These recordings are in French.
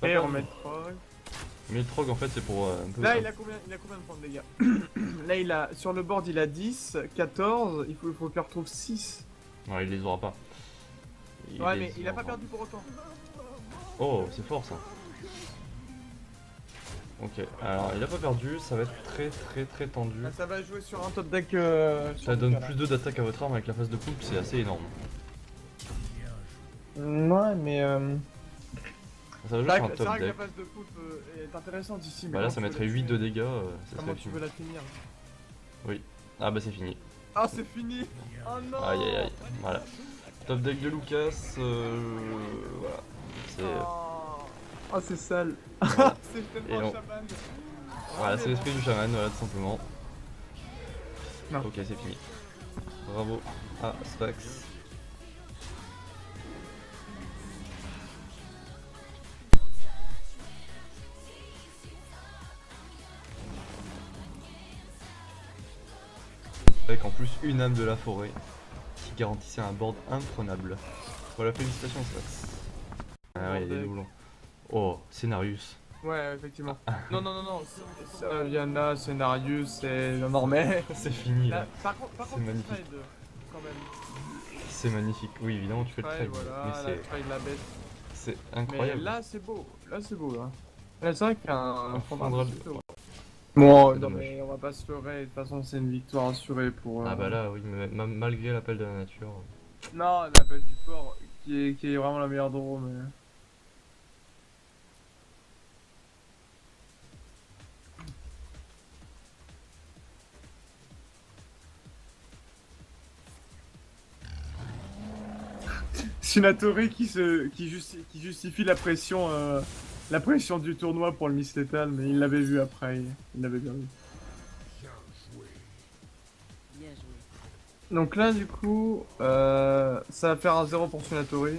pas Et on perdu. met Trog. Mais le Trog en fait c'est pour un peu Là, ça. il a combien de points de dégâts? Là, il a sur le board, il a 10, 14. Il faut qu'il retrouve 6. Ouais, il les aura pas. Ouais, les mais il a pas aura. perdu pour autant. Oh, c'est fort ça. Ok, alors il a pas perdu, ça va être très tendu. Ah, ça va jouer sur un top deck. Ça donne plus 2 d'attaque à votre arme avec la phase de poulpe, c'est assez énorme. Ouais, mais. Ça va jouer sur un C'est top vrai que la deck. phase de poulpe est intéressante ici. Mais Bah là comment ça tu veux mettrait la 8 de finir? dégâts, ça Comment serait tu fini. veux la finir? Oui. Ah bah c'est fini. Ah, c'est fini! Oh non! Aïe aïe aïe, voilà. Top deck de Lucas, voilà. C'est Oh, c'est sale! voilà. C'est Et tellement on- chaman! Voilà, c'est l'esprit du chaman, voilà tout simplement. Non. Ok, c'est fini. Bravo à Spax. Avec en plus une âme de la forêt qui garantissait un board imprenable. Voilà, félicitations Spax. Ah ouais, il y a des doublons. Oh, Scénarius. Ouais, effectivement. Non, non, non, non. Yana, Scénarius, c'est normé. C'est fini là. Par contre, tu magnifique. trade quand même. C'est magnifique. Oui, évidemment, tu fais le Trade, trade. voilà, Mais la trade la bête. c'est Mais incroyable. là, c'est beau. Là, c'est beau, là. Là, c'est vrai qu'un On prendra le- Bon, C'est non, dommage. mais on va pas se leurrer. De toute façon, c'est une victoire assurée pour. Ah bah là, oui, mais malgré l'appel de la nature. Non, la bête du port qui est vraiment la meilleure draw, mais. Sunatori qui justifie la pression du tournoi pour le Miss Lethal, mais il l'avait vu après, il l'avait bien vu. Bien joué. Donc là du coup, ça va faire un 0 pour Sunatori.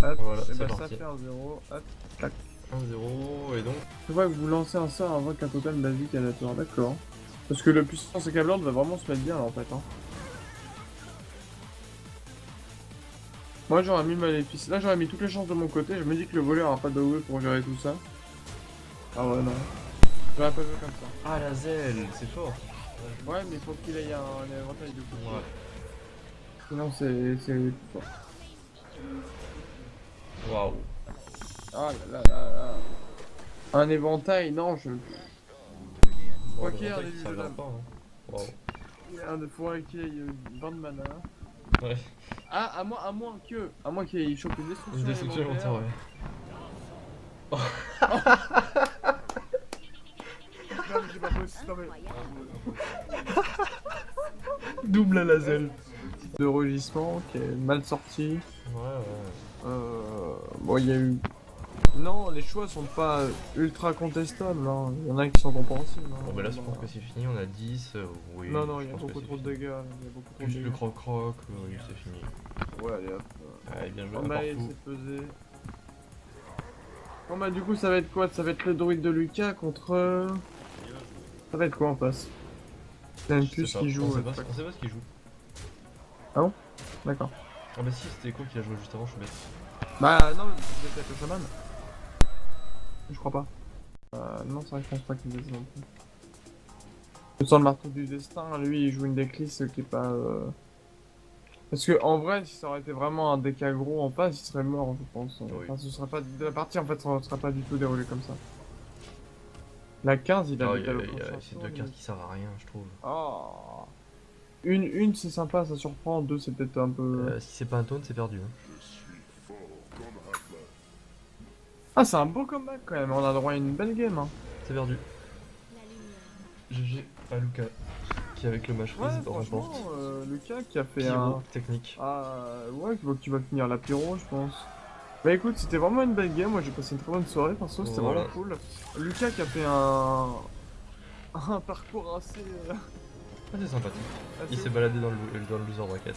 Hop, Voilà, et c'est bah ça parti. fait un 0, hop, tac. 1-0, et donc. Je vois que vous lancez un sort avant qu'un total basique aléatoire, d'accord. Parce que le puissance Cablord va vraiment se mettre bien là en fait. Hein. Moi j'aurais mis Maléfice. Là j'aurais mis toutes les chances de mon côté. Je me dis que le voleur aura pas de AOE pour gérer tout ça. Ah ouais, non. J'aurais pas joué comme ça. Ah, la zèle, c'est fort. Ouais, mais faut qu'il ait un éventail de coups. Ouais. Sinon c'est plus fort. Waouh. Ah là là là là. Un éventail, non, je. Bon, Ok, le un Rentek, début ça de va lame. pas, hein. Waouh. Il y a un de fois qu'il ait 20 de mana. Ouais. Ah, à moins qu'il chope une destruction. Une destruction élémentaire, ouais. Non, mais c'est pas possible. Non, mais... Double à la zèle. De rugissement qui est mal sorti. Ouais. Bon, il y a eu. Non, les choix sont pas ultra contestables. Hein. Il y en a qui sont compréhensibles. Hein. Bon, bah là, je pense que c'est fini, on a 10. Oui. Non, non, je il y a pense que beaucoup c'est trop de fini. dégâts. Il y a beaucoup trop de Plus le dégâts. croc-croc, oui, c'est fini. Ouais, allez hop. Allez, bien joué, On à va partout. essayer de peser. Bon, bah, du coup, ça va être quoi? Ça va être le druide de Lucas contre. Ça va être quoi en face? C'est un Je sais plus pas, qui joue. on sait ouais, pas, c'est pas- on sait pas ce qu'il joue. D'accord. Ah bah si, c'était quoi qu'il a joué juste avant, je suis bête. Bah, non, mais c'est peut-être le chaman. Je crois pas. Non, c'est vrai que je pense pas qu'il faisait ça non plus. Sans le marteau du destin, lui, il joue une déclisse qui est pas. Parce que en vrai, si ça aurait été vraiment un deck aggro en face, il serait mort, je pense. Oui. Enfin, ce serait pas. La partie en fait, ça serait pas du tout déroulée comme ça. La 15, il a Ah, le il y décalage a au prochain ces tour, deux mais- cartes qui servent à rien, je trouve. Oh. Une c'est sympa, ça surprend. Deux, c'est peut-être un peu. Si c'est pas un taunt, c'est perdu. Hein. Ah, c'est un beau comeback quand même. On a droit à une belle game. Hein. C'est perdu. La lumière. GG à Luca, qui avec le match Ouais, freeze franchement, remporte. Lucas qui a fait Pyro un. technique. Ah, ouais, qui va finir la pyro, je pense. Bah écoute, c'était vraiment une belle game. Moi, j'ai passé une très bonne soirée. Perso, c'était Voilà. vraiment cool. Lucas qui a fait un. Un parcours assez. Ah, c'est sympathique. assez Il s'est baladé dans le loser bracket.